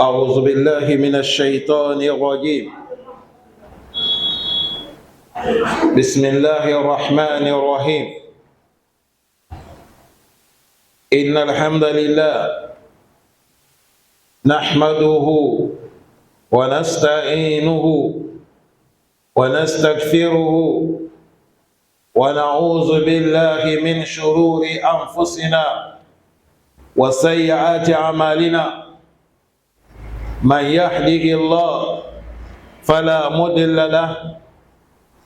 أعوذ بالله من الشيطان الرجيم. بسم الله الرحمن الرحيم. إن الحمد لله نحمده ونستعينه ونستغفره ونعوذ بالله من شرور أنفسنا وسيئات أعمالنا. من يهده الله فلا مضل له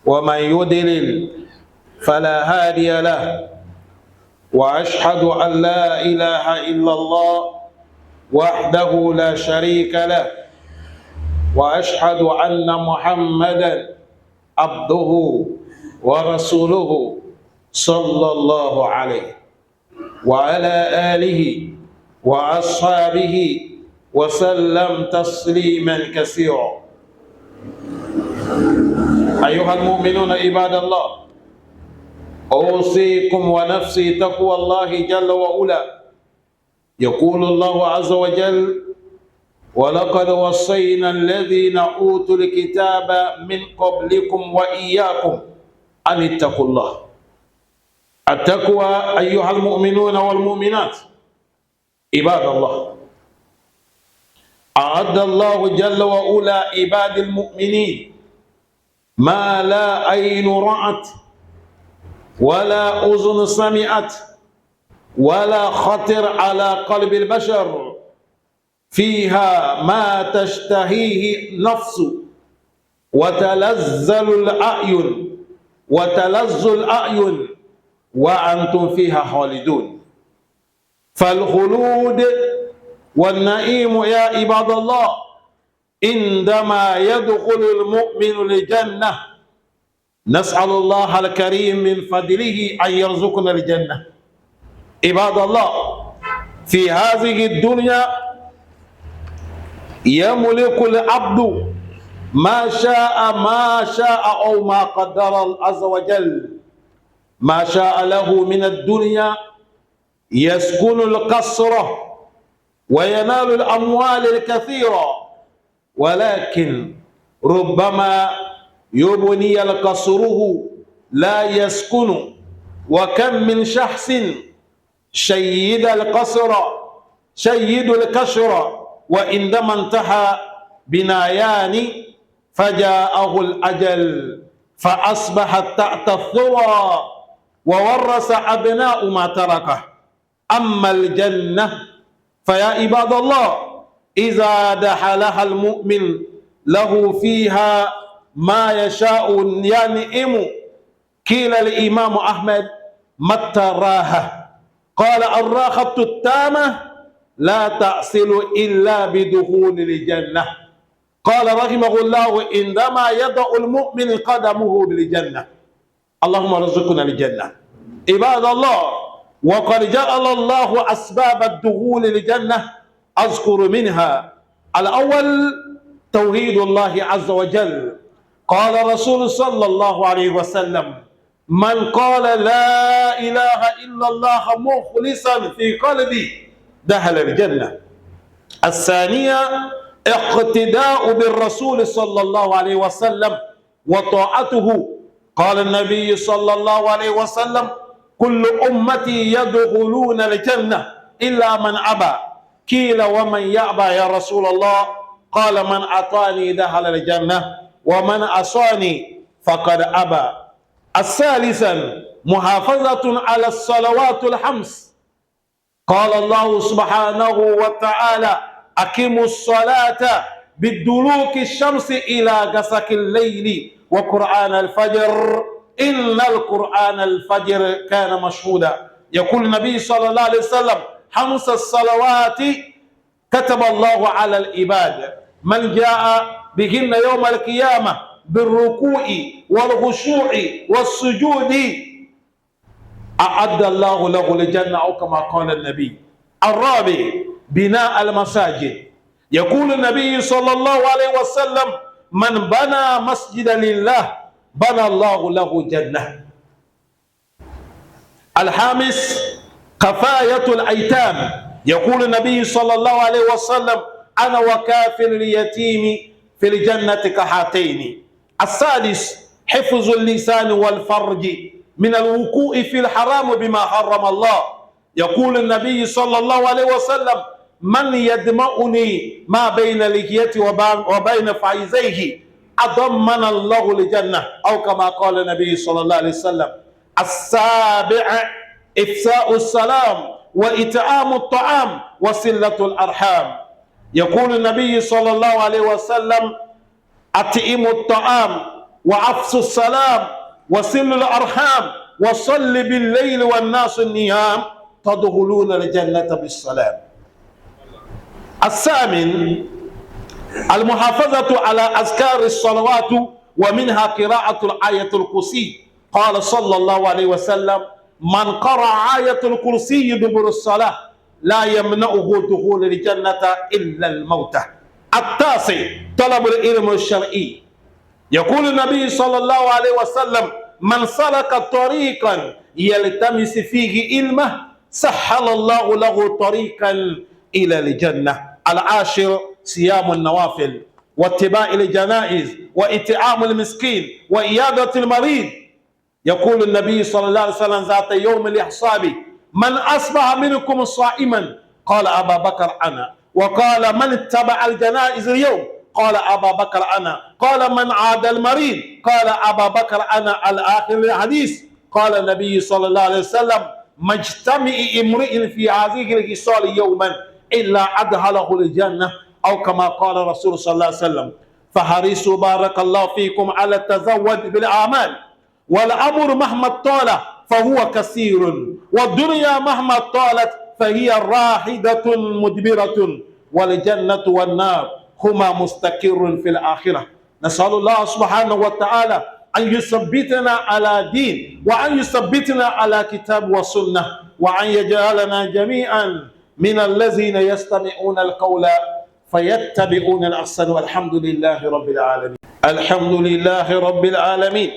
ومن يضلل فلا هادي له، وأشهد أن لا إله إلا الله وحده لا شريك له، وأشهد أن محمدا عبده ورسوله صلى الله عليه وعلى آله وأصحابه وسلم تسليما كثيرا. أيها المؤمنون عباد الله، أوصيكم ونفسي تقوى الله جل وعلا. يقول الله عز وجل: ولقد وصينا الذين أوتوا الكتاب من قبلكم وإياكم أن اتقوا الله. التقوى أيها المؤمنون والمؤمنات عباد الله، أعد الله جل وعلا عباد المؤمنين ما لا عين رأت ولا أذن سمعت ولا خطر على قلب البشر، فيها ما تشتهيه النفس وتلذ الأعين وأنتم فيها خالدون. فالخلود والنعيم يا عباد الله عندما يدخل المؤمن الجنة. نسأل الله الكريم من فضله أن يرزقنا الجنة. عباد الله، في هذه الدنيا يملك العبد ما شاء أو ما قدر الله عز وجل. ما شاء له من الدنيا يسكن القصر وينال الأموال الكثيرة، ولكن ربما يبني قصره لا يسكن. وكم من شخص شيد القصر وعندما انتهى بنايان فجاءه الأجل فأصبح تحت الثرى وورث أبناء ما تركه. أما الجنة فيا عباد الله، إذا دخلها المؤمن له فيها ما يشاء ينعم. قيل الإمام أحمد: متى الراحة؟ قال: الراحة التامة لا تحصل إلا بدخول الجنة. قال رحمه الله: عندما يضع المؤمن قدمه بالجنة. اللهم ارزقنا الجنة. عباد الله، وقد جعل الله أسباب الدخول للجنة، أذكر منها: الأول توحيد الله عز وجل. قال رسول صلى الله عليه وسلم: من قال لا إله إلا الله مخلصا في قلبي دخل الجنة. الثانية اقتداء بالرسول صلى الله عليه وسلم وطاعته. قال النبي صلى الله عليه وسلم: كل أمتي يدخلون الجنة إلا من أبى. قيل: ومن يأبى يا رسول الله؟ قال: من أطاعني دخل الجنة ومن عصاني فقد أبى. الثالثا محافظة على الصلوات الخمس. قال الله سبحانه وتعالى: أقيموا الصلاة بدلوك الشمس إلى غسق الليل وقرآن الفجر إن القرآن الفجر كان مشهودا. يقول النبي صلى الله عليه وسلم: خمس الصلوات كتب الله على العباد من جاء بهن يوم القيامة بالركوع والخشوع والسجود أعد الله له الجنة، أو كما قال النبي. الرابع بناء المساجد. يقول النبي صلى الله عليه وسلم: من بنى مسجدا لله بنى الله له جنة. الخامس كفاية الأيتام. يقول النبي صلى الله عليه وسلم: أنا وكافل اليتيم في الجنة كهاتين. السادس حفظ اللسان والفرج من الوقوع في الحرام بما حرم الله. يقول النبي صلى الله عليه وسلم: من يدمعني ما بين لحيته وبين فخذيه أضمن الله الجنة، أو كما قال النبي صلى الله عليه وسلم. السابع إفشاء السلام وإطعام الطعام وصلة الأرحام. يقول النبي صلى الله عليه وسلم: أطعموا الطعام وأفشوا السلام وصلوا الأرحام وصل بالليل والناس نيام تدخلون الجنة بالسلام. الثامن المحافظة على أذكار الصلوات ومنها قراءة الآية الكرسي. قال صلى الله عليه وسلم: من قرأ آية الكرسي دبر الصلاة لا يمنعه دخول الجنة إلا الموت. التاسع طلب العلم الشرعي. يقول النبي صلى الله عليه وسلم: من سلك طريقا يلتمس فيه علمه سهل الله له طريقا إلى الجنة. العاشر صيام النوافل واتباع الجنائز وإطعام المسكين وإيادة المريض. يقول النبي صلى الله عليه وسلم ذات يوم لأصحابه: من أصبح منكم صائما؟ قال أبا بكر أنا. وقال: من اتبع الجنائز اليوم؟ قال أبا بكر أنا. قال: من عاد المريض؟ قال أبا بكر أنا. الآخر الحديث. قال النبي صلى الله عليه وسلم: ما اجتمع امرئ في هذه الخصال يوما إلا أدخله الجنة، أو كما قال رسول صلى الله عليه وسلم. فحرصوا بارك الله فيكم على التزود بالأعمال، والأمر مهما طال فهو كثير، والدنيا مهما طالت فهي راحدة مدبرة، والجنة والنار هما مستقر في الآخرة. نسأل الله سبحانه وتعالى أن يثبتنا على دين، وأن يثبتنا على كتاب وسنة، وأن يجعلنا جميعا من الذين يستمعون القول فيتبعون الأحسن. والحمد لله رب العالمين. الحمد لله رب العالمين،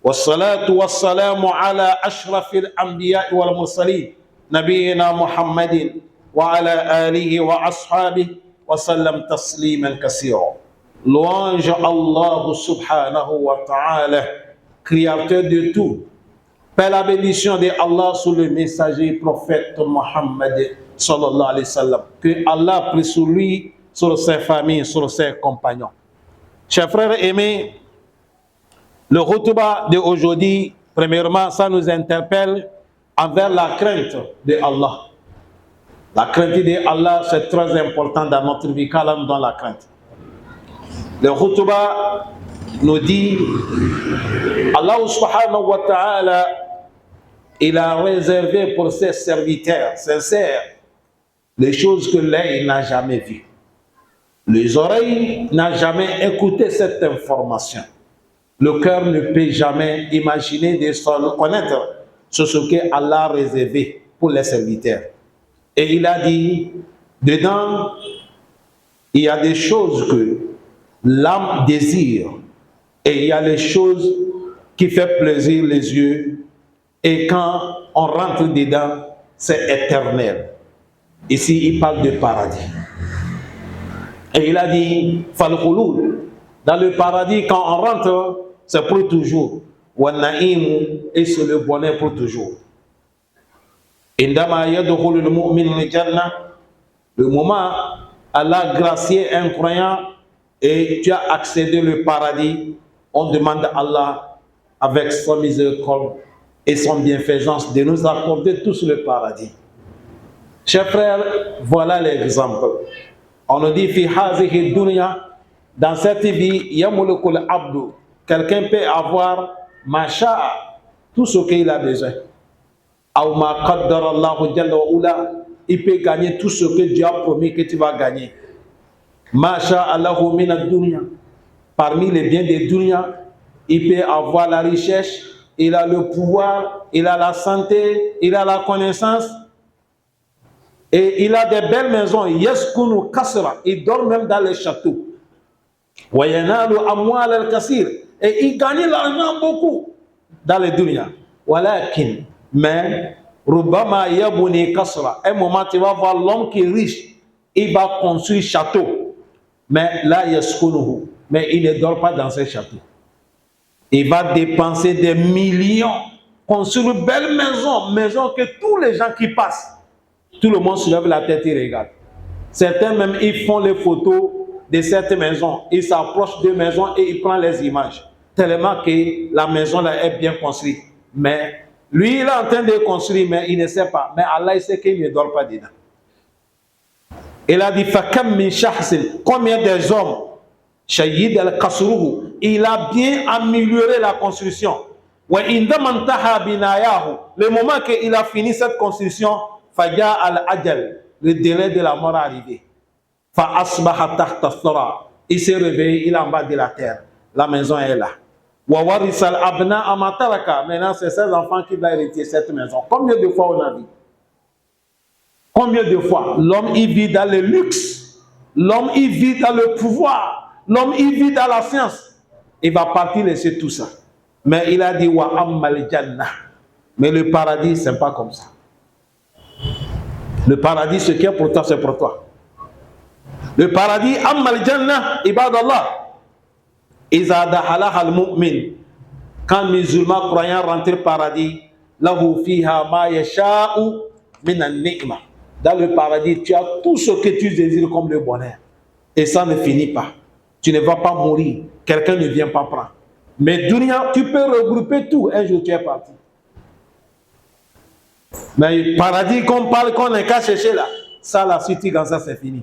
والصلاة والسلام على أشرف الأنبياء والمرسلين نبينا محمد وعلى آله وأصحابه وسلم تسليما كثيرا. Louange Allah subhanahu wa ta'ala, créateur de tout. Paix la bénédiction de Allah sur le messager prophète Mohammed sallallahu alayhi wa sallam. Que Allah prie sur lui, sur ses familles, sur ses compagnons. Chers frères aimés, le khutbah d'aujourd'hui, premièrement, ça nous interpelle envers la crainte de Allah. La crainte de Allah, c'est très important dans notre vie, car là nous dans la crainte. Le khutbah nous dit, Allah subhanahu wa ta'ala, il a réservé pour ses serviteurs sincères les choses que l'œil n'a jamais vues. Les oreilles n'ont jamais écouté cette information. Le cœur ne peut jamais imaginer de se connaître sur ce que Allah a réservé pour les serviteurs. Et il a dit, dedans, il y a des choses que l'âme désire, et il y a les choses qui font plaisir les yeux, et quand on rentre dedans, c'est éternel. Ici, il parle de paradis. Et il a dit, Falkhulud, dans le paradis, quand on rentre, c'est pour toujours. Wanaïm, et c'est le bonheur pour toujours. Indama yadkhulu al-mu'min al-jannah, le moment Allah a gracié un croyant et tu as accédé au paradis, on demande à Allah, avec son miséricorde et son bienfaisance, de nous accorder tous le paradis. Chers frères, voilà l'exemple. On nous dit, fi hazihi dunya, dans cette vie, yamulukul abdu, quelqu'un peut avoir macha, tout ce qu'il a besoin. Ou ma qaddara Allahu jalla wa ula, il peut gagner tout ce que Dieu a promis que tu vas gagner. Macha Allahu min ad-dunya, parmi les biens de dunya, il peut avoir la richesse, il a le pouvoir, il a la santé, il a la connaissance, et il a des belles maisons. Yaskunu kasra, il dort même dans les châteaux. Wa yanalu amwal al-kasir, et il gagne l'argent beaucoup dans les dunya. Walakin, mais Rubama yabuni kasra, un moment tu vas voir l'homme qui est riche, il va construire château. Mais là, mais il ne dort pas dans ce château. Il va dépenser des millions, construire une belle maison, maison que tous les gens qui passent, tout le monde se lève la tête et regarde. Certains même, ils font les photos de cette maison, ils s'approchent de maisons et ils prennent les images. Tellement que la maison là est bien construite. Mais lui, il est en train de construire, mais il ne sait pas. Mais Allah, il sait qu'il ne dort pas dedans. Il a dit, combien des hommes, Shahid al-Kasruhu, il a bien amélioré la construction. Le moment qu'il a fini cette construction, Faja al-Adjal, le délai de la mort est arrivé. Il s'est réveillé, il est en bas de la terre. La maison est là. Maintenant, c'est ces enfants qui vont hériter cette maison. Combien de fois on a vu? Combien de fois l'homme il vit dans le luxe, l'homme il vit dans le pouvoir, l'homme il vit dans la science. Il va partir laisser tout ça. Mais il a dit wa ammal jannah. Mais le paradis, c'est pas comme ça. Le paradis, ce qui est pour toi, c'est pour toi. Le paradis, ammal jannah, ibadallah. Iza dahalah al-mu'min. Quand le musulman croyant rentre au paradis, lahu fiha ma yasha'u min an-ni'ma. Dans le paradis, tu as tout ce que tu désires comme le bonheur. Et ça ne finit pas. Tu ne vas pas mourir. Quelqu'un ne vient pas prendre. Mais dunya, tu peux regrouper tout. Un jour, tu es parti. Mais le paradis qu'on parle, qu'on n'est qu'à chercher là, ça, la suite, quand ça, c'est fini.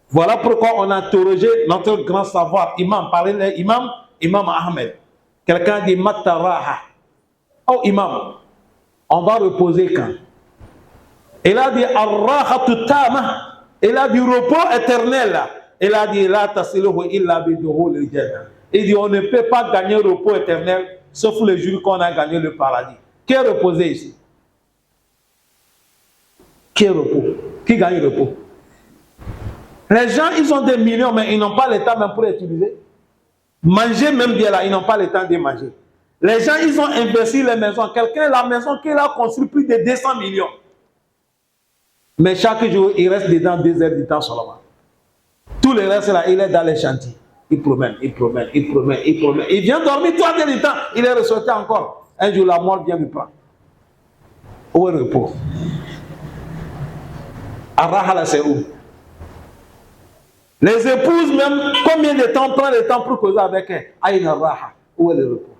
Voilà pourquoi on a interrogé notre grand savoir, imam, imam Ahmed. Quelqu'un dit Mataraha. Oh, imam, on va reposer quand? Il a dit Ar-Rahatu Tama. Il a dit repos éternel. Il a dit La tasiluhu illa biduhul al-jannah. Il dit on ne peut pas gagner repos éternel sauf le jour qu'on a gagné le paradis. Qui est reposé ici? Qui est repos? Qui gagne le repos? Les gens, ils ont des millions, mais ils n'ont pas le temps même pour utiliser. Manger même bien là, ils n'ont pas le temps de manger. Les gens, ils ont investi les maisons. Quelqu'un, la maison qu'il a construit plus de 200 millions. Mais chaque jour, il reste dedans 2 heures du temps seulement. Tout le reste là, il est dans les chantiers. Il promène. Il vient dormir 3 heures du temps. Il est ressorti encore. Un jour, la mort vient lui prendre. Où est le repos? Arahala, c'est où? Les épouses même, combien de temps prend le temps pour causer avec elles? Aïna Raha. Où est le repos?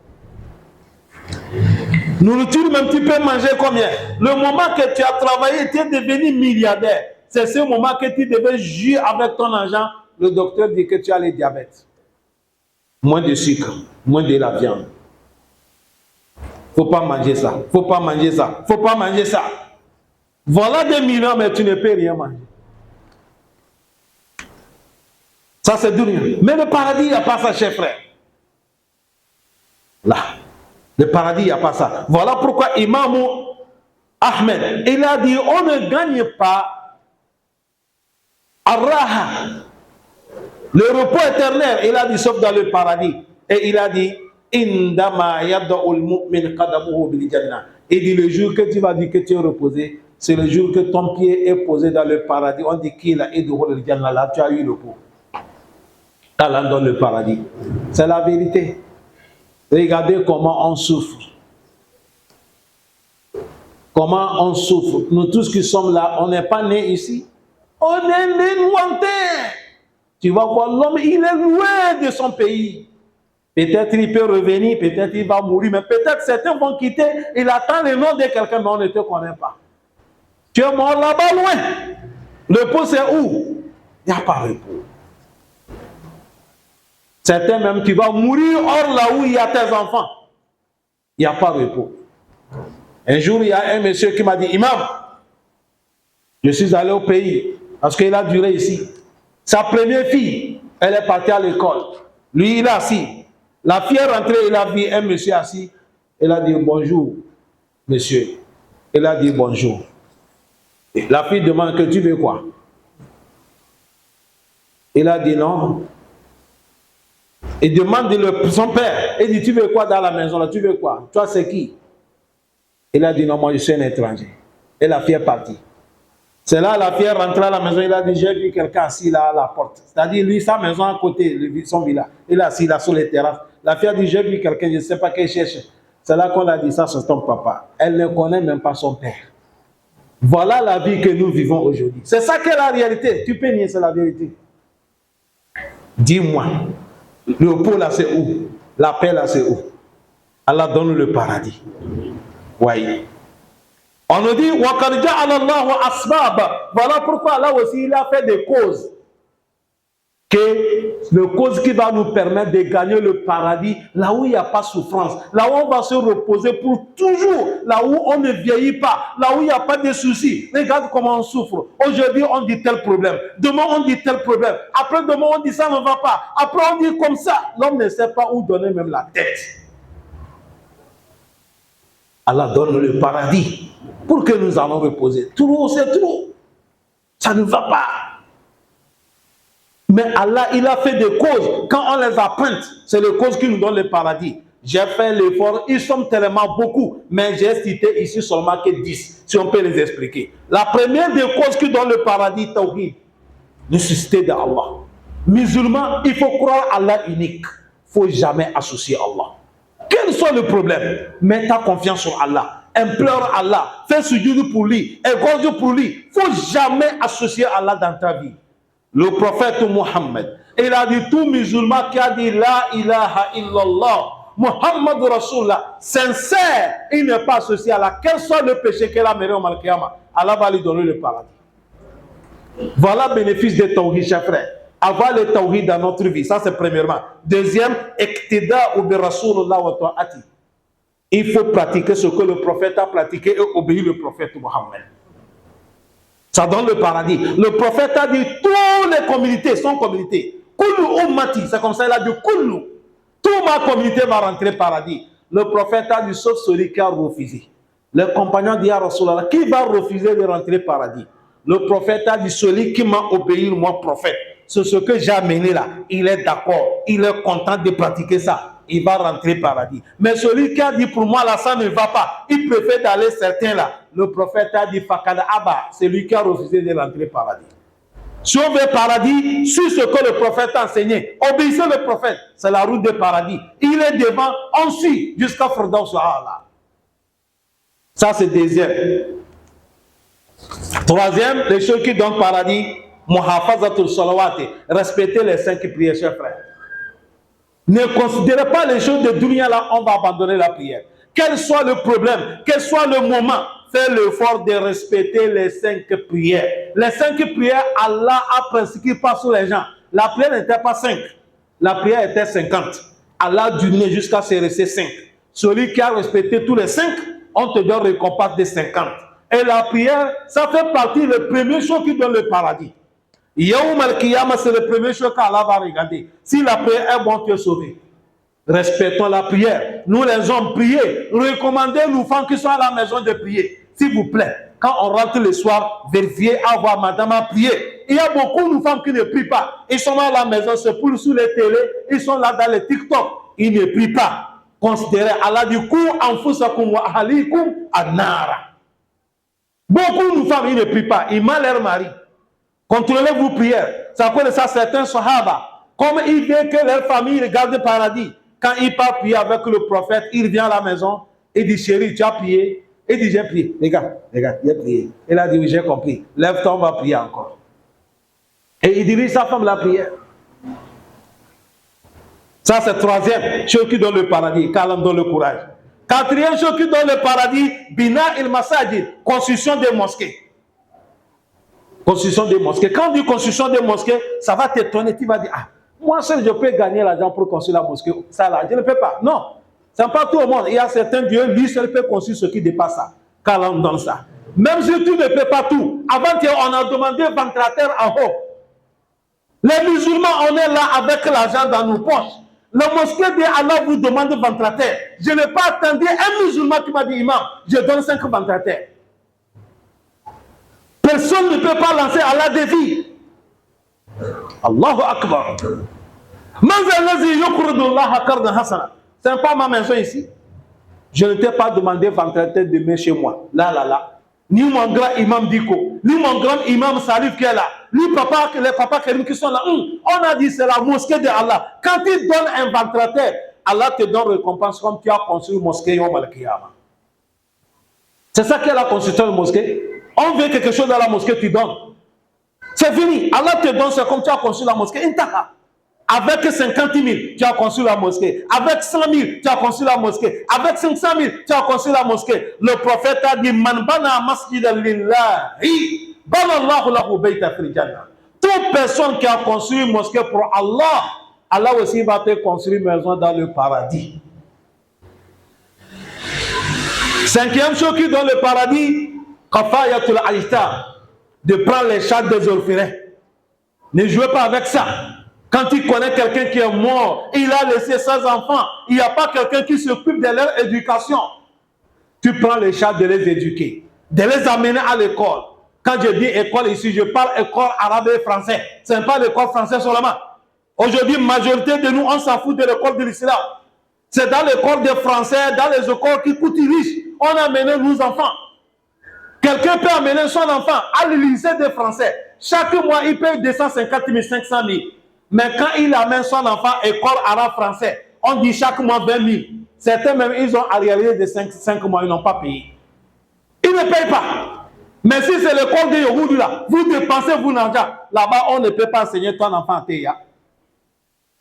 Nourriture même, tu peux manger combien? Le moment que tu as travaillé, tu es devenu milliardaire. C'est ce moment que tu devais jouir avec ton argent. Le docteur dit que tu as le diabète. Moins de sucre, moins de la viande. Faut pas manger ça. Faut pas manger ça. Faut pas manger ça. Voilà des millions, mais tu ne peux rien manger. Ça, c'est dur. Mais le paradis, il n'y a pas ça, cher frère. Là. Le paradis, il n'y a pas ça. Voilà pourquoi Imam Ahmed, il a dit, on ne gagne pas Ar-Raha, le repos éternel. Il a dit, sauf dans le paradis. Et il a dit, Indama yad'ul mu'min qadamuhu bil jannah. Il dit, le jour que tu vas dire que tu es reposé, c'est le jour que ton pied est posé dans le paradis. On dit qu'il a aidé le jannah. Là, tu as eu le repos. Allah dans le paradis. C'est la vérité. Regardez comment on souffre. Comment on souffre. Nous tous qui sommes là, on n'est pas nés ici. On est nés lointains. Tu vas voir l'homme, il est loin de son pays. Peut-être il peut revenir, peut-être il va mourir, mais peut-être certains vont quitter. Il attend le nom de quelqu'un, mais on ne te connaît pas. Tu es mort là-bas loin. Le repos c'est où? Il n'y a pas de repos. Certains même qui vont mourir hors là où il y a tes enfants. Il n'y a pas de repos. Un jour, il y a un monsieur qui m'a dit, Imam, je suis allé au pays parce qu'il a duré ici. Sa première fille, elle est partie à l'école. Lui, il est assis. La fille est rentrée, il a vu un monsieur assis. Elle a dit bonjour, monsieur. Il a dit bonjour. Et la fille demande que tu veux quoi? Il a dit non. Il demande son père. Il dit, tu veux quoi dans la maison là? Tu veux quoi? Toi, c'est qui? Il a dit, non, moi, je suis un étranger. Et la fille est partie. C'est là la fille est rentrée à la maison, il a dit, j'ai vu quelqu'un assis là à la porte. C'est-à-dire, lui, sa maison à côté, son village, il est assis là sur les terrasses. La fille a dit, j'ai vu quelqu'un, je ne sais pas qu'elle cherche. C'est là qu'on a dit, ça c'est ton papa. Elle ne connaît même pas son père. Voilà la vie que nous vivons aujourd'hui. C'est ça qui est la réalité. Tu peux nier, c'est la vérité. Dis-moi, le repos là c'est où? La paix là c'est où? Allah donne le paradis. Oui. On nous dit, voilà pourquoi Allah aussi il a fait des causes. Que le cause qui va nous permettre de gagner le paradis, là où il n'y a pas de souffrance, là où on va se reposer pour toujours, là où on ne vieillit pas, là où il n'y a pas de soucis. Regarde comment on souffre. Aujourd'hui, on dit tel problème. Demain, on dit tel problème. Après, demain, on dit ça ne va pas. Après, on dit comme ça. L'homme ne sait pas où donner même la tête. Allah donne le paradis pour que nous allons reposer. Trop, c'est trop. Ça ne va pas. Mais Allah, il a fait des causes. Quand on les a peintes, c'est les causes qui nous donnent le paradis. J'ai fait l'effort, ils sont tellement beaucoup, mais j'ai cité ici seulement que 10, si on peut les expliquer. La première des causes qui donne le paradis, Tawhid, nécessité d'Allah. Musulman, il faut croire à Allah unique. Il ne faut jamais associer Allah. Quel soit le problème, mets ta confiance sur Allah. Implore Allah, fais sujoud pour lui, égorge pour lui. Il ne faut jamais associer Allah dans ta vie. Le prophète Mohammed, il a dit tout musulman qui a dit La ilaha illallah, Muhammad Rasulullah, sincère, il n'est pas associé à Allah. Quel soit le péché qu'il a mérité au Mal-Qiyamah, Allah va lui donner le paradis. Voilà le bénéfice des tawhid, chers frères. Avoir le tawhid dans notre vie, ça c'est premièrement. Deuxième, iqtida bi Rasulullah wa ta'ati. Il faut pratiquer ce que le prophète a pratiqué et obéir le prophète Mohammed. Ça donne le paradis. Le prophète a dit toutes les communautés, son communauté. Kullu ummati, c'est comme ça il a dit kullu. Toute ma communauté va rentrer au paradis. Le prophète a dit sauf celui qui a refusé. Le compagnon dit à Rasulallah, qui va refuser de rentrer au paradis? Le prophète a dit celui qui m'a obéi, moi prophète. C'est ce que j'ai amené là. Il est d'accord, il est content de pratiquer ça. Il va rentrer au paradis. Mais celui qui a dit pour moi là, ça ne va pas. Il préfère d'aller certains là. Le prophète a dit Fakad Abba, c'est lui qui a refusé de rentrer au paradis. Si on veut paradis, sur ce que le prophète a enseigné, obéissez le prophète, c'est la route du paradis. Il est devant, on suit jusqu'à Firdaus A'la. Ça c'est deuxième. Troisième, les choses qui donnent paradis, Muhafazatul Salawati, respecter les 5 prières, chers frères. Ne considérez pas les choses de dunya là, on va abandonner la prière. Quel soit le problème, quel soit le moment, faites l'effort de respecter les 5 prières. Les 5 prières, Allah a prescrit pas sur les gens. La prière n'était pas 5, la prière était 50. Allah a diminué jusqu'à se rester 5. Celui qui a respecté tous les 5, on te donne récompense de 50. Et la prière, ça fait partie des premières choses qui donnent le paradis. Yawm al-Qiyamah, c'est le premier chose qu'Allah va regarder. Si la prière est bonne, tu es sauvé. Respectons la prière. Nous les hommes, priez. Recommandez nos femmes qui sont à la maison de prier. S'il vous plaît, quand on rentre le soir, vérifiez à voir madame à prier. Il y a beaucoup de femmes qui ne prient pas. Ils sont à la maison, se poulent sur les télés, ils sont là dans les TikTok. Ils ne prient pas. Considérez Allah du coup, anfusakum wa ahalikum an-nara. Beaucoup de femmes, ils ne prient pas. Ils mal leur mari. Contrôlez vos prières. Ça connaît ça certains sahaba. Comme il veut que leur famille regarde le paradis. Quand il part prier avec le prophète, il vient à la maison. Il dit, chérie, tu as prié? Il dit, j'ai prié. Regarde, j'ai prié. Il a dit, oui, j'ai compris. Lève-toi, on va prier encore. Et il dirige sa femme la prière. Ça, c'est troisième chose qui donne le paradis. Qu'Allah donne le courage. Quatrième chose qui donne le paradis, Bina il-Masajid, construction des mosquées. Construction des mosquées. Quand on dit construction des mosquées, ça va t'étonner. Tu vas dire, ah, moi seul je peux gagner l'argent pour construire la mosquée. Ça là, je ne peux pas. Non, ce n'est pas tout le monde. Il y a certains dieux, lui seul peut construire ce qui dépasse ça. Quand on donne ça. Même si tu ne peux pas tout. Avant-hier, on a demandé ventilateur en haut. Les musulmans, on est là avec l'argent dans nos poches. La mosquée de Allah vous demande ventilateur. Je n'ai pas attendu un musulman qui m'a dit, imam, je donne 5 ventilateurs. Personne ne peut pas lancer Allah des vies. Allahu Akbar. Ce n'est pas ma maison ici. Je ne t'ai pas demandé ventilateur demain chez moi. Là, là, là. ni mon grand imam Diko, ni mon grand imam Salif qui est là, ni papa, les papas Kérim qui sont là. On a dit c'est la mosquée de Allah. Quand il donne un ventrateur, Allah te donne récompense comme tu as construit une mosquée Yom Al-Qiyamah. C'est ça qu'est la construction de mosquée. On veut quelque chose dans la mosquée, tu donnes. C'est fini. Allah te donne, c'est comme tu as construit la mosquée. Intaha. Avec 50 000, tu as construit la mosquée. Avec 100 000, tu as construit la mosquée. Avec 500 000, tu as construit la mosquée. Le prophète a dit, Man bana masjidan lillahi, banallahu lahu bayta fil jannah. Toute personne qui a construit une mosquée pour Allah, Allah aussi va te construire une maison dans le paradis. Cinquième chose qui est dans le paradis, kafayatul aïta, de prendre les charges des orphelins. Ne jouez pas avec ça. Quand tu connais quelqu'un qui est mort, il a laissé ses enfants, il n'y a pas quelqu'un qui s'occupe de leur éducation. Tu prends les charges de les éduquer, de les amener à l'école. Quand je dis école ici, je parle école arabe et français. Ce n'est pas l'école française seulement. Aujourd'hui, majorité de nous, on s'en fout de l'école de l'islam. C'est dans l'école des Français, dans les écoles qui coûtent riches, on amène nos enfants. Quelqu'un peut amener son enfant à lycée des Français. Chaque mois, il paye 250 000, 500 000. Mais quand il amène son enfant à l'école arabe français, on dit chaque mois 20 000. Certains même, ils ont arriéré de 5 mois, ils n'ont pas payé. Ils ne payent pas. Mais si c'est l'école de Yohoudou là, vous dépensez vos argent. Là-bas, on ne peut pas enseigner ton enfant à Théa.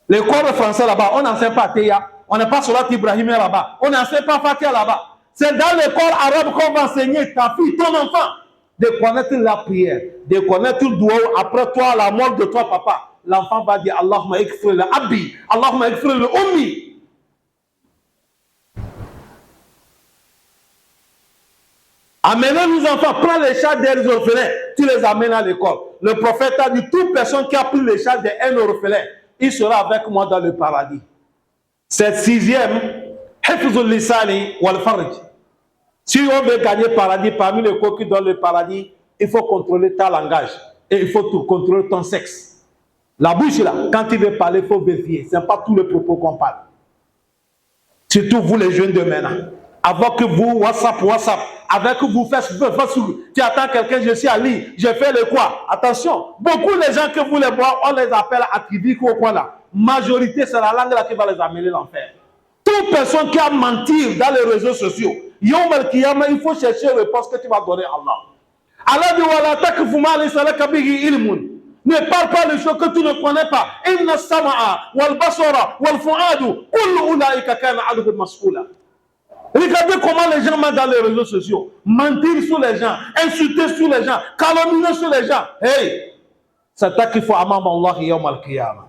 L'école français là-bas, on n'enseigne pas à Théa. On n'est pas sur la Ibrahim là-bas. On n'enseigne pas Fatia là-bas. C'est dans l'école arabe qu'on va enseigner ta fille, ton enfant, de connaître la prière, de connaître le doigt. Après toi, la mort de toi, papa, l'enfant va dire Allahumma ikfir le abbi, Allahumma ikfir le ummi. Amenez nos enfants, prends les charges des orphelins, tu les amènes à l'école. Le prophète a dit toute personne qui a pris les charges d'un orphelin, il sera avec moi dans le paradis. Cette sixième, hifzul lisani wal farj. Si on veut gagner paradis, parmi les cours qui donnent le paradis, il faut contrôler ta langage et il faut tout contrôler ton sexe. La bouche là, quand tu veux parler, il faut vérifier. Ce n'est pas tous les propos qu'on parle. Surtout vous les jeunes de maintenant. Avec vous, WhatsApp, avec vous, Facebook, tu attends quelqu'un, je suis à Lille, je fais le quoi? Attention, beaucoup de gens que vous les voyez, on les appelle activistes ou quoi là. Majorité, c'est la langue là qui va les amener l'enfer. Toute personne qui a menti dans les réseaux sociaux, Yom Al-Qiyamah, il faut chercher la réponse que tu vas donner à Allah. Allah dit Wala takfuma laysa laka bihi ilmun. Ne parle pas les choses que tu ne connais pas. Inna sama'a wal basara wal fu'adu kullu ulaika kana anhu mas'ula. Regardez comment les gens mentent dans les réseaux sociaux. Mentir sur les gens, insulter sur les gens, calomnier sur les gens. Hey, c'est ça qu'il faut amam Allah Yom Al-Qiyamah.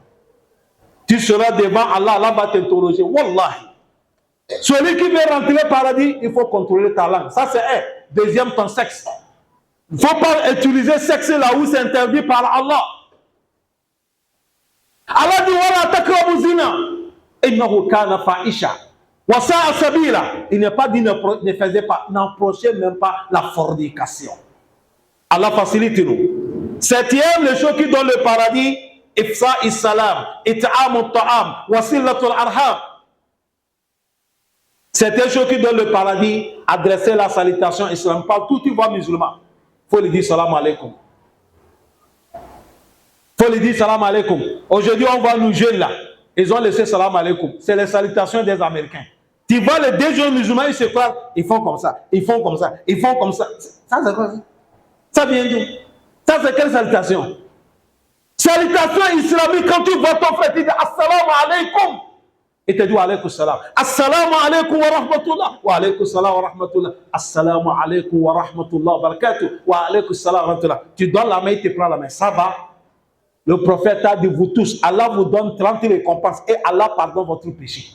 Tu seras devant Allah, Allah va t'interroger. Wallahi. Celui qui veut rentrer au paradis, il faut contrôler ta langue. Ça, c'est un. Deuxième, ton sexe. Il ne faut pas utiliser sexe là où c'est interdit par Allah. Allah dit Wala takrabu zina. Innahu kana fahisha. Wa sa'a sabila. Il n'est pas dit ne faisait pas, n'approchez même pas la fornication. Allah facilite nous. Septième, le chose qui donne le paradis, Ifsa is-salam, it'amu ta'am, wasilatul arham. C'est un chose qui donne le paradis, adresser la salutation islamique. Partout tu vois musulman, il faut lui dire salam alaikum. Il faut lui dire salam alaikum. Aujourd'hui, on voit nous jeunes là, ils ont laissé salam alaikum. C'est les salutations des Américains. Tu vois les deux jeunes musulmans, ils se croient, ils font comme ça, ils font comme ça, ils font comme ça. Ça c'est quoi ça? Ça vient d'où? Ça c'est quelle salutation? Salutation islamique, quand tu vois ton frère, tu dis assalamu alaikum. Et te dit wa alaykum salam. Assalamu alaikum wa rahmatullah. Wa alaykum salam wa rahmatullah. Assalamu alaikum wa rahmatullah wa barakatuh. Wa alaykum salam wa rahmatullah. Tu donnes la main, il te prend la main. Ça va. Le prophète a dit vous tous, Allah vous donne 30 récompenses et Allah pardonne votre péché.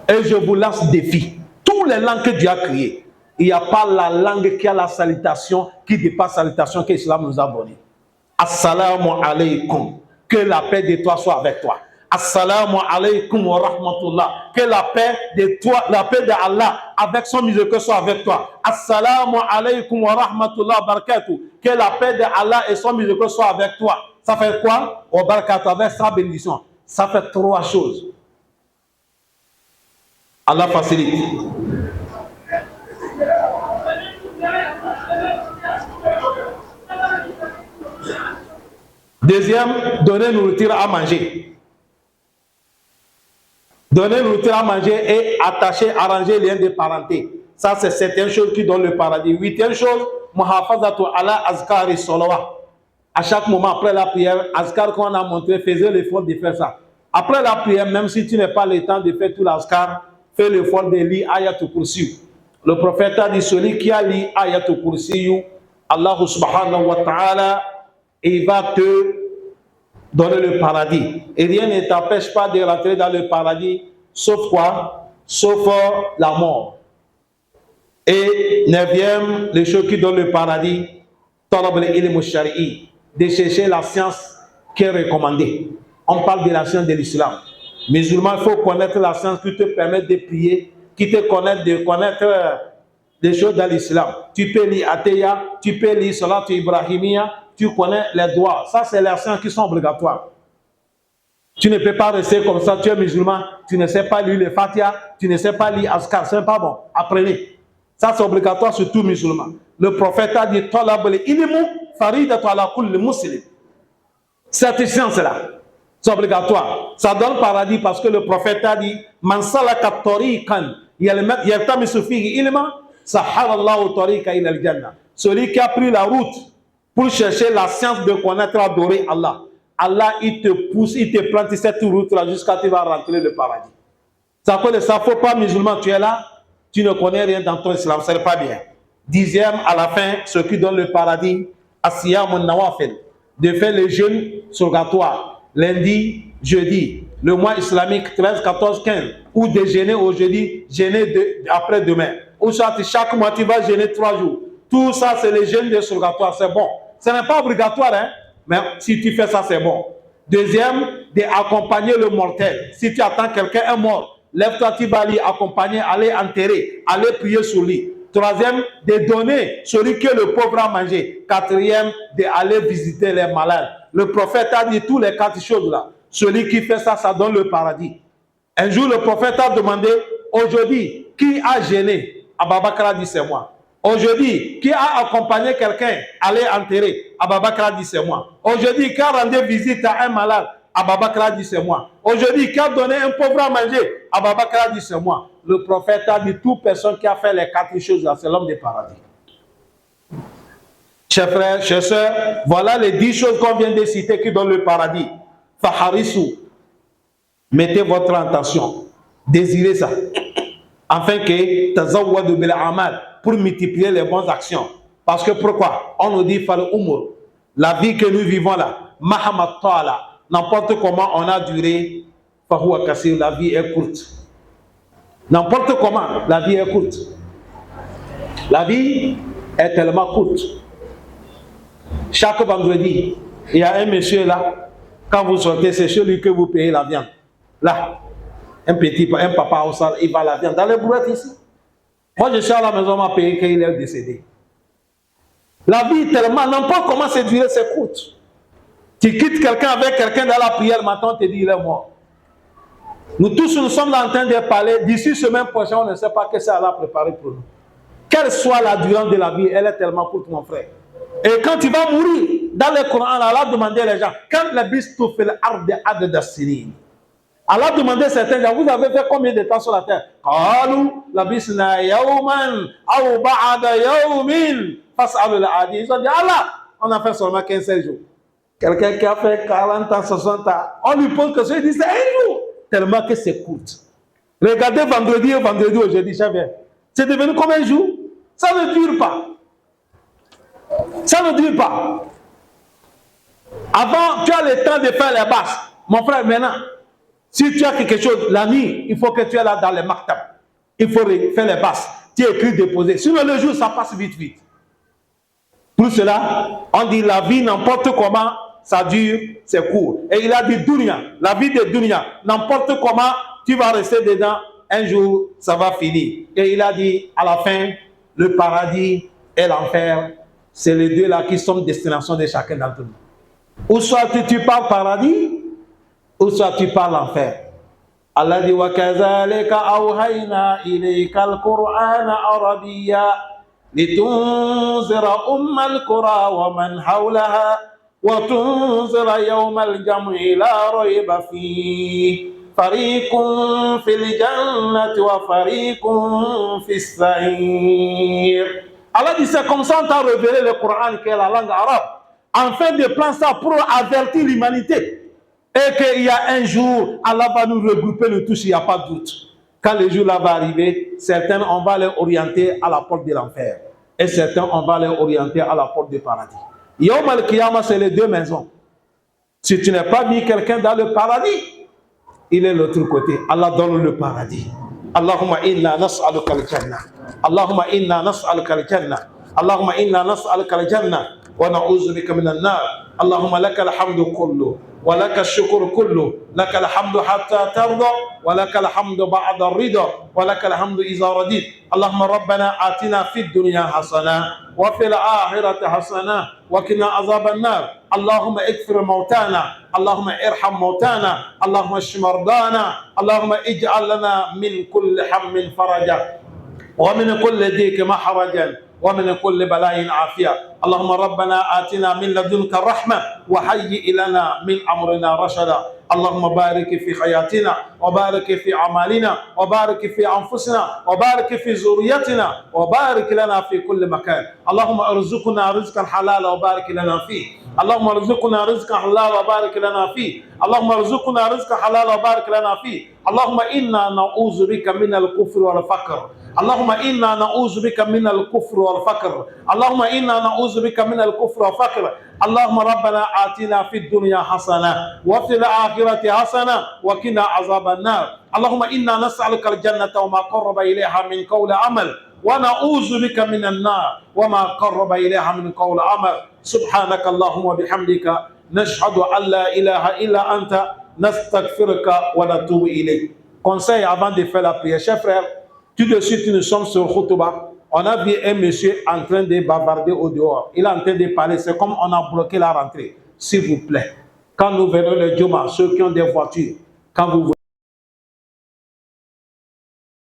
Et je vous lance défi. Tous les langues que Dieu a créées, il n'y a pas la langue qui a la salutation qui dépasse la salutation que l'Islam nous a donnée. Assalamu alaikum. Que la paix de toi soit avec toi. Assalamu alaikum wa rahmatullah. Que la paix de toi, la paix d'Allah avec son miséricorde soit avec toi. Assalamu alaikum wa rahmatullah wa barakatuh. Que la paix d'Allah et son miséricorde soit avec toi. Ça fait quoi? Wa barakatuh, avec sa bénédiction. Ça fait trois choses. Allah facilite. Deuxième, donner nourriture à manger. Donner nourriture à manger et attacher, arranger les liens de parenté. Ça, c'est certaines choses qui donnent le paradis. Huitième chose, muhafazatu ala azkari salawat. À chaque moment après la prière, azkar qu'on a montré, faisait l'effort de faire ça. Après la prière, même si tu n'as pas le temps de faire tout l'azkar, fais l'effort de lire ayatul kursi. Le prophète a dit, celui qui a lu ayatul kursi, Allah subhanahu wa ta'ala, il va te donner le paradis. Et rien ne t'empêche pas de rentrer dans le paradis, sauf quoi? Sauf la mort. Et neuvième, les choses qui donnent le paradis, talab al-ilm al-shari'i, de chercher la science qui est recommandée. On parle de la science de l'islam. Musulman, il faut connaître la science qui te permet de prier, qui te connaît de connaître des choses dans l'islam. Tu peux lire Ateya, tu peux lire Salat Ibrahimia, tu connais les droits. Ça, c'est les sciences qui sont obligatoires. Tu ne peux pas rester comme ça, tu es musulman, tu ne sais pas lire les Fatiha, tu ne sais pas lire Askar, ce n'est pas bon. Apprenez. Ça, c'est obligatoire sur tout musulman. Le prophète a dit, talab al-ilmu faridatu ala kulli muslim. Cette science-là, c'est obligatoire. Ça donne le paradis parce que le prophète a dit, man salaka tariqan yaltamisu fihi ilman, sahhala Allahu tariqa ila al-jannah. Celui qui a pris la route pour chercher la science de connaître, adorer Allah. Allah, il te pousse, il te plante cette route-là jusqu'à ce que tu vas rentrer le paradis. Ça ne faut pas musulman, tu es là, tu ne connais rien dans ton islam, ça n'est pas bien. Dixième, à la fin, ce qui donne le paradis, Asiyamun Nawafil, de faire les jeûnes surgatoires, lundi, jeudi, le mois islamique 13, 14, 15, ou de jeûner au jeudi, jeûner après-demain. Ou soit chaque mois, tu vas jeûner 3 jours. Tout ça, c'est les jeûnes de surgatoire, c'est bon. Ce n'est pas obligatoire, hein, mais si tu fais ça, c'est bon. Deuxième, d'accompagner le mortel. Si tu attends quelqu'un est mort, lève-toi, tu vas aller accompagner, aller enterrer, aller prier sur lui. Troisième, de donner celui que le pauvre a mangé. Quatrième, d'aller visiter les malades. Le prophète a dit tous les 4 choses là. Celui qui fait ça, ça donne le paradis. Un jour, le prophète a demandé, aujourd'hui, qui a gêné? Ababakar a dit, c'est moi. Aujourd'hui, qui a accompagné quelqu'un, aller enterrer? Ababakar a dit, c'est moi. Aujourd'hui, qui a rendu visite à un malade? Ababakar a dit, c'est moi. Aujourd'hui, qui a donné un pauvre à manger? Ababakar a dit, c'est moi. Le prophète a dit, toute personne qui a fait les 4 choses là, c'est l'homme du paradis. Chers frères, chers sœurs, voilà les 10 choses qu'on vient de citer qui donnent le paradis. Faharisu, mettez votre intention, désirez ça, afin que tazawwadu bil amal, pour multiplier les bonnes actions. Parce que pourquoi? On nous dit fal umur, la vie que nous vivons là, mahamat ta'ala, n'importe comment on a duré, fahuwa kasir, la vie est courte. N'importe comment, la vie est courte. La vie est tellement courte. Chaque vendredi, il y a un monsieur là, quand vous sortez, c'est chez lui que vous payez la viande. Là, un papa au sol, il va la viande. Dans les brouettes ici. Moi, je suis à la maison, on m'a payé qu'il est décédé. La vie tellement, n'importe comment c'est duré, c'est court. Tu quittes quelqu'un avec quelqu'un dans la prière, maintenant on te dit il est mort. Nous tous, nous sommes en train de parler. D'ici semaine prochaine, on ne sait pas ce que ça a préparé pour nous. Quelle soit la durée de la vie, elle est tellement courte, mon frère. Et quand tu vas mourir, dans le Coran, Allah a demandé les gens, quand la bistu fait l'arbre de Ad d'Assiri, Allah a demandé certains gens, vous avez fait combien de temps sur la terre? Qalou, la bisna yawman, aw ba'ada yawmin, fas'alu al-adi. Ils ont dit, Allah, on a fait seulement 15 jours. Quelqu'un qui a fait 40 ans, 60 ans, on lui pose que ça, il dit, c'est un jour. Tellement que c'est court. Regardez vendredi et vendredi aujourd'hui, c'est devenu combien de jours? Ça ne dure pas. Ça ne dure pas. Avant, tu as le temps de faire les basses. Mon frère, maintenant, si tu as quelque chose, la nuit, il faut que tu es là dans les maktab. Il faut faire les basses. Tu écris, déposer. Sinon, le jour, ça passe vite, vite. Pour cela, on dit la vie, n'importe comment, ça dure, c'est court. Et il a dit dunya, la vie de dunya, n'importe comment, tu vas rester dedans, un jour, ça va finir. Et il a dit, à la fin, le paradis et l'enfer, c'est les deux là qui sont destination de chacun d'entre nous. Ou soit tu parles paradis, ou soit tu parles enfer. Allah dit wa kazalika awhayna ilayka al-Qur'ana arabiyya litunzira ummal qura wa man hawlaha وتنذر يوم الجمع لا ريب فيه فريق في الجنة وفريق في السعير. Allah dit c'est comme ça on t'a révélé le Coran qui est la langue arabe, afin de prendre ça pour avertir l'humanité. Et qu'il y a un jour, Allah va nous regrouper le tous, il n'y a pas de doute. Quand le jour là va arriver, certains on va les orienter à la porte de l'enfer. Et certains on va les orienter à la porte du paradis. Yawm al-Qiyamah, c'est les deux maisons. Si tu n'as pas mis quelqu'un dans le paradis, il est de l'autre côté. Allah donne le paradis. Allahumma inna nas'aluka al-jannah. Allahumma inna nas'aluka al-jannah. Allahumma inna nas'aluka al-jannah. Wa na'udhu bika min an-nar. Allahumma laka al-hamdu kullu. ولك الشكر كله لك الحمد حتى ترضى ولك الحمد بعد الرضا ولك الحمد إذا رضيت اللهم ربنا آتنا في الدنيا حسنة وفي الآخرة حسنة وقنا عذاب النار اللهم اغفر موتانا اللهم ارحم موتانا اللهم اشف مرضانا اللهم اجعل لنا من كل هم فرجا ومن كل ضيق مخرجا ومن كل بلاء عافية اللهم ربنا آتنا من لدنك الرحمة وهيئ لنا من أمرنا رشدا اللهم بارك في حياتنا وبارك في أعمالنا وبارك في أنفسنا وبارك في ذريتنا وبارك لنا في كل مكان اللهم ارزقنا رزقا حلالا وبارك لنا فيه اللهم ارزقنا رزقا حلالا وبارك لنا فيه اللهم ارزقنا رزقا حلالا وبارك لنا فيه اللهم إنا نعوذ بك من الكفر والفقر اللهم إنا نعوذ بك من الكفر والفقر اللهم إنا نعوذ بك من الكفر والفقر اللهم ربنا آتنا في الدنيا حسنة وفي الآخرة حسنة وقنا عذاب النار اللهم إنا نسألك الجنة وما قرب إليها من قول عمل ونعوذ بك من النار وما قرب إليها من قول عمل سبحانك اللهم وبحمدك نشهد أن لا إله إلا أنت نستغفرك ونتوب إليك. Conseil avant de faire la prière, chers frères, tout de suite nous sommes sur Khoutuba. On a vu un monsieur en train de bavarder au dehors. Il est en train de parler. C'est comme on a bloqué la rentrée. S'il vous plaît, quand nous verrons le Juma, ceux qui ont des voitures, quand vous